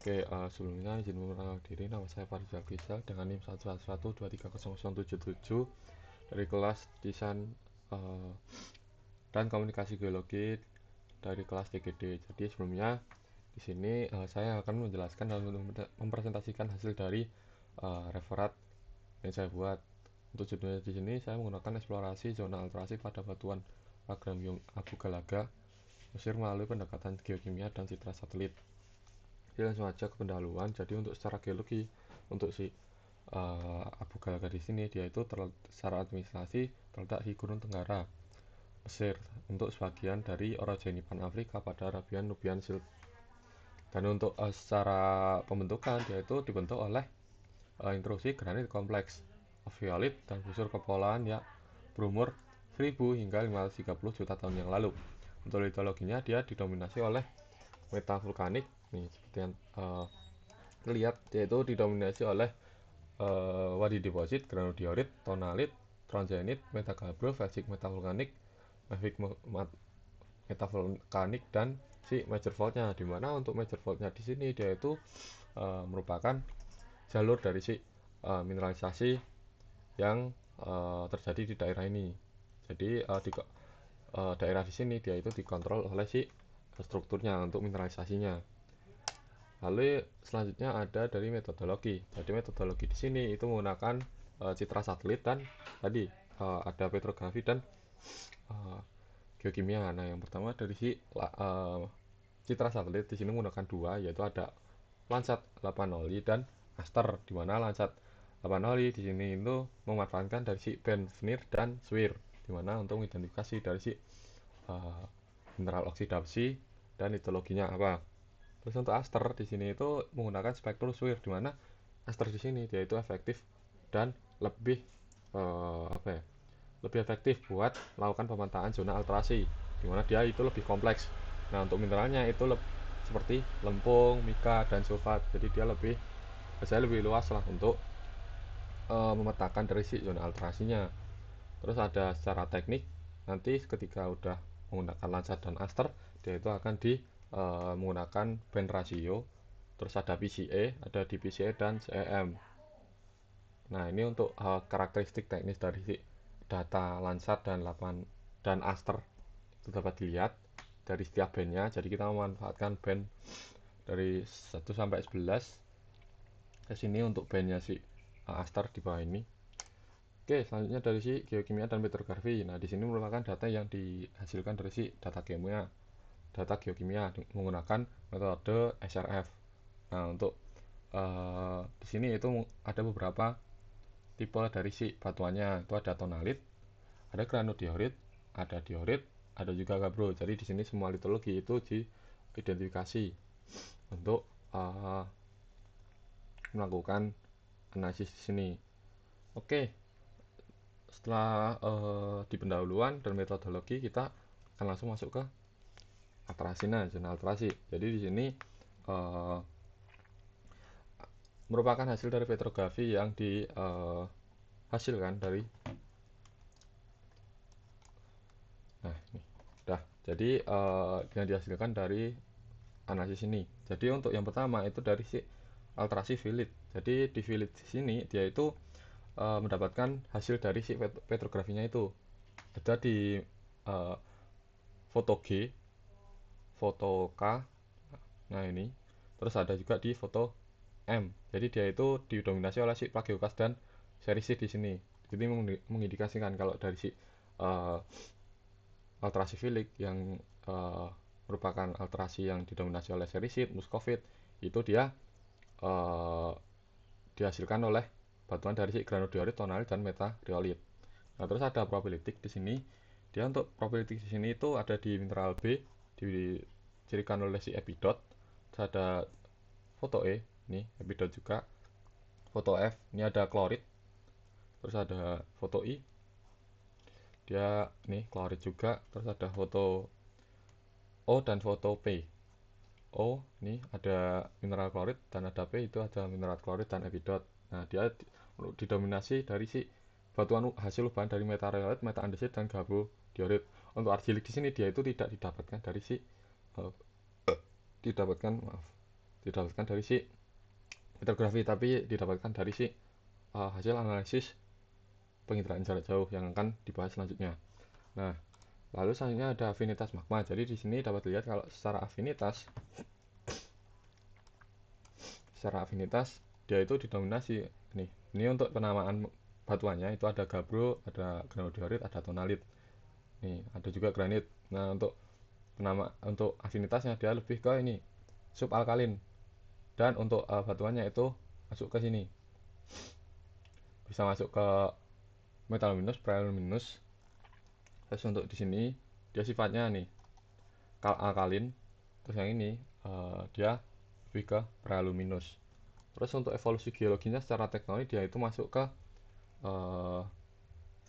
Sebelumnya izin memperkenalkan diri, nama saya Farizal Rizal dengan NIM 111230077 dari kelas Desain eh, dan Komunikasi Geologi dari kelas DGD. Jadi sebelumnya di sini saya akan menjelaskan dan mempresentasikan hasil dari referat yang saya buat. Untuk judulnya di sini saya menggunakan eksplorasi zona alterasi pada batuan Abramium Abu Galaga, Mesir melalui pendekatan geokimia dan citra satelit. Jadi langsung aja ke pendahuluan. Jadi untuk secara geologi, untuk si Abu Galaga di sini dia itu secara administrasi terletak di Gunung Tenggara, Mesir, untuk sebagian dari orogeny Pan Afrika pada Arabian Nubian Silk. Dan untuk secara pembentukan dia itu dibentuk oleh intrusi granit kompleks, ophiolite dan busur kepulauan ya berumur 1000 hingga 530 juta tahun yang lalu. Untuk litologinya dia didominasi oleh metavulkanik nih seperti yang terlihat, yaitu didominasi oleh wadi deposit, granodiorit, tonalit, tronzenit, metagabro, felsic metavulkanik, mafic metavulkanik, dan si major faultnya. Dimana untuk major faultnya di sini dia itu merupakan jalur dari si mineralisasi yang terjadi di daerah ini. Jadi di daerah di sini dia itu dikontrol oleh si strukturnya untuk mineralisasinya. Lalu selanjutnya ada dari metodologi. Jadi metodologi di sini itu menggunakan citra satelit dan tadi ada petrografi dan uh, geokimia. Nah, yang pertama dari si citra satelit di sini menggunakan dua, yaitu ada Landsat 800 dan Aster, di mana Landsat 800 di sini itu memanfaatkan dari si band Venir dan SWIR, di mana untuk mengidentifikasi dari si mineral oksidasi dan litologinya apa. Terus untuk Aster di sini itu menggunakan spektrum SWIR, di mana Aster di sini dia itu efektif dan lebih apa ya? Lebih efektif buat melakukan pemetaan zona alterasi, di mana dia itu lebih kompleks. Nah, untuk mineralnya itu seperti lempung, mika, dan sulfat. Jadi dia saya lebih luas lah untuk memetakan dari si zona alterasinya. Terus ada secara teknik, nanti ketika udah menggunakan Landsat dan Aster, dia itu akan menggunakan band ratio. Terus ada PCA, ada DPCA dan CEM. Nah, ini untuk karakteristik teknis dari si data Landsat dan Aster itu dapat dilihat dari setiap bandnya. Jadi kita memanfaatkan band dari 1 sampai 11 ke sini untuk bandnya si Aster di bawah ini. Oke, selanjutnya dari si geokimia dan petrografi. Nah, di sini merupakan data yang dihasilkan dari si data geokimia menggunakan metode SRF. Nah, untuk di sini itu ada beberapa tipe dari si batuannya. Itu ada tonalit, ada granodiorit, ada diorit, ada juga gabro. Jadi di sini semua litologi itu diidentifikasi untuk melakukan analisis di sini. Oke, setelah di pendahuluan dan metodologi, kita akan langsung masuk ke zona alterasi. Jadi di sini uh, merupakan hasil dari petrografi yang dihasilkan dari ini dah. Jadi yang dihasilkan dari analisis ini. Jadi untuk yang pertama itu dari si alterasi Philip. Jadi di Philip di sini dia itu mendapatkan hasil dari si petrografinya itu. Ada di uh, foto G, foto K. Nah, ini. Terus ada juga di foto M. Jadi dia itu didominasi oleh si Plagioclase dan seri C di sini. Jadi mengindikasikan kalau dari si uh, alterasi Filik yang merupakan alterasi yang didominasi oleh seri C, muscovite, itu dia uh, dihasilkan oleh batuan dari si granodiorit, tonalit, dan metariolit. Nah, terus ada probabilitik di sini. Dia untuk probabilitik di sini itu ada di mineral B, dicirikan oleh si epidot. Terus ada foto E, nih epidot juga. Foto F, ini ada klorit. Terus ada foto I, dia nih klorit juga. Terus ada foto O dan foto P. O nih ada mineral klorit, dan ada P itu ada mineral klorit dan epidot. Nah, dia didominasi dari si batuan hasil bahan dari metariolit, metaandesit, dan gabrodiorit. Untuk argilik di sini dia itu tidak didapatkan dari si uh, didapatkan maaf didapatkan dari si petrografi, tapi didapatkan dari si hasil analisis penginderaan jarak jauh yang akan dibahas selanjutnya. Nah, lalu selanjutnya ada afinitas magma. Jadi di sini dapat dilihat kalau secara afinitas dia itu didominasi nih. Ini untuk penamaan batuannya itu ada gabbro, ada granodiorit, ada tonalit. Nih, ada juga granit. Nah, untuk afinitasnya dia lebih ke ini subalkalin. Dan untuk batuannya itu masuk ke sini. Bisa masuk ke metaluminous, prealuminous. Terus untuk di sini dia sifatnya nih alkalin. Terus yang ini dia lebih ke prealuminous. Terus untuk evolusi geologinya secara tektonik dia itu masuk ke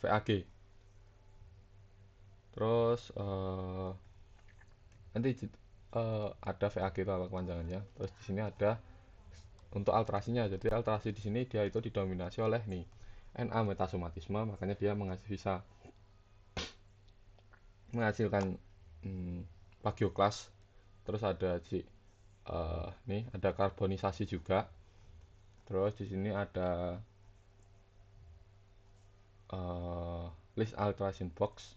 VAG. Terus nanti ada VAG itu apa kepanjangannya. Terus di sini ada untuk alterasinya. Jadi alterasi di sini dia itu didominasi oleh nih Na metasomatisme, makanya dia bisa menghasilkan plagioklas. Terus ada nih ada karbonisasi juga. Terus di sini ada list alteration box.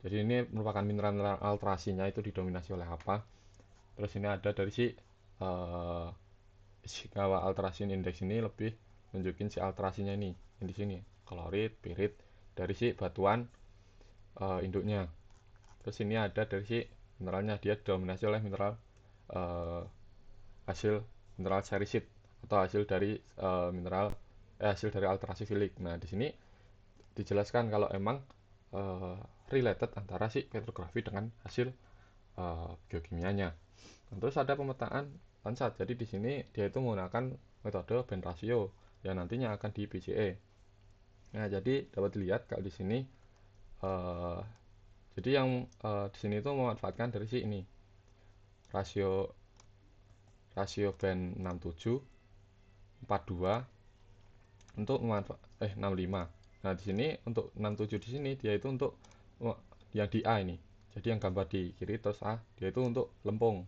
Jadi ini merupakan mineral alterasinya itu didominasi oleh apa. Terus ini ada dari si Ishikawa Alteration Index ini lebih nunjukin si alterasinya ini yang di sini klorit, pirit dari si batuan induknya. Terus ini ada dari si mineralnya, dia didominasi oleh mineral hasil mineral serisit atau hasil dari hasil dari alterasi filik. Nah di sini dijelaskan kalau emang related antara si petrografi dengan hasil geokimianya. Terus ada pemetaan Landsat. Jadi di sini dia itu menggunakan metode band ratio yang nantinya akan di PCA. Nah, jadi dapat dilihat kalau di sini jadi yang di sini itu memanfaatkan dari si ini rasio band 67 42 untuk 65. Nah, di sini untuk 67 di sini dia itu untuk yang di A ini. Jadi yang gambar di kiri terus A dia itu untuk lempung.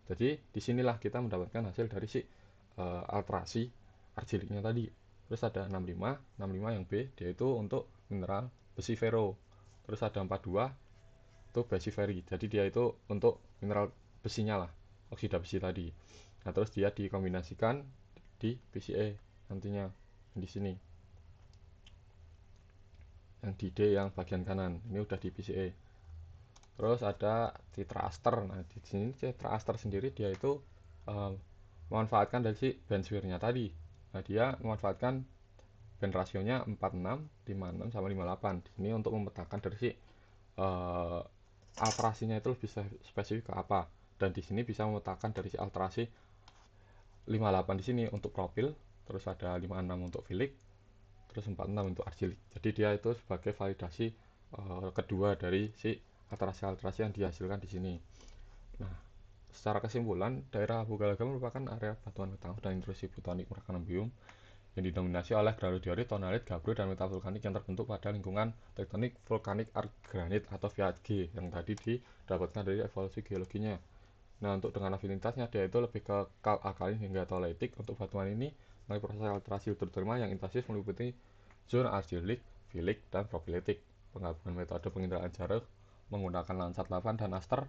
Jadi disinilah kita mendapatkan hasil dari si alterasi argiliknya tadi. Terus ada 65 yang B dia itu untuk mineral besi ferro. Terus ada 42 itu besi ferri. Jadi dia itu untuk mineral besinya lah, oksida besi tadi. Nah terus dia dikombinasikan di PCA nantinya di sini. Yang di D yang bagian kanan ini udah di PCA. Terus ada tetraaster. Nah, di sini tetraaster sendiri dia itu memanfaatkan dari si band-swirnya tadi. Nah, dia memanfaatkan band rasionya 46, 56 sama 58. Di sini untuk memetakan dari si alterasinya itu lebih spesifik ke apa. Dan di sini bisa memetakan dari si alterasi 58 di sini untuk profil, terus ada 56 untuk filik, terus 46 untuk argilik. Jadi dia itu sebagai validasi kedua dari si alterasi-alterasi yang dihasilkan di sini. Nah, secara kesimpulan, daerah Abu Galaga merupakan area batuan metangguh dan intrusi plutonik Merkanambium yang didominasi oleh granodiorit, tonalit, gabbro, dan metavulkanik yang terbentuk pada lingkungan tektonik vulkanik arc granit atau VAG yang tadi didapatkan dari evolusi geologinya. Nah, untuk dengan afinitasnya dia itu lebih ke alkalin hingga toleitik. Untuk batuan ini melalui proses alterasi hidrotermal yang intensif meliputi zona argilik, filik, dan profilitik. Penggabungan metode penginderaan jarak menggunakan Landsat 8 dan Aster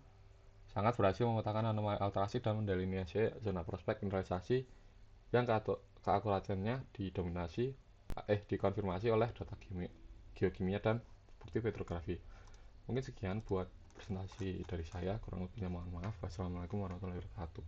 sangat berhasil memetakan anomali alterasi dan mendelineasi zona prospek mineralisasi yang keakuratannya dikonfirmasi oleh data geokimia dan bukti petrografi. Mungkin sekian buat presentasi dari saya, kurang lebihnya mohon maaf. Wassalamualaikum warahmatullahi wabarakatuh.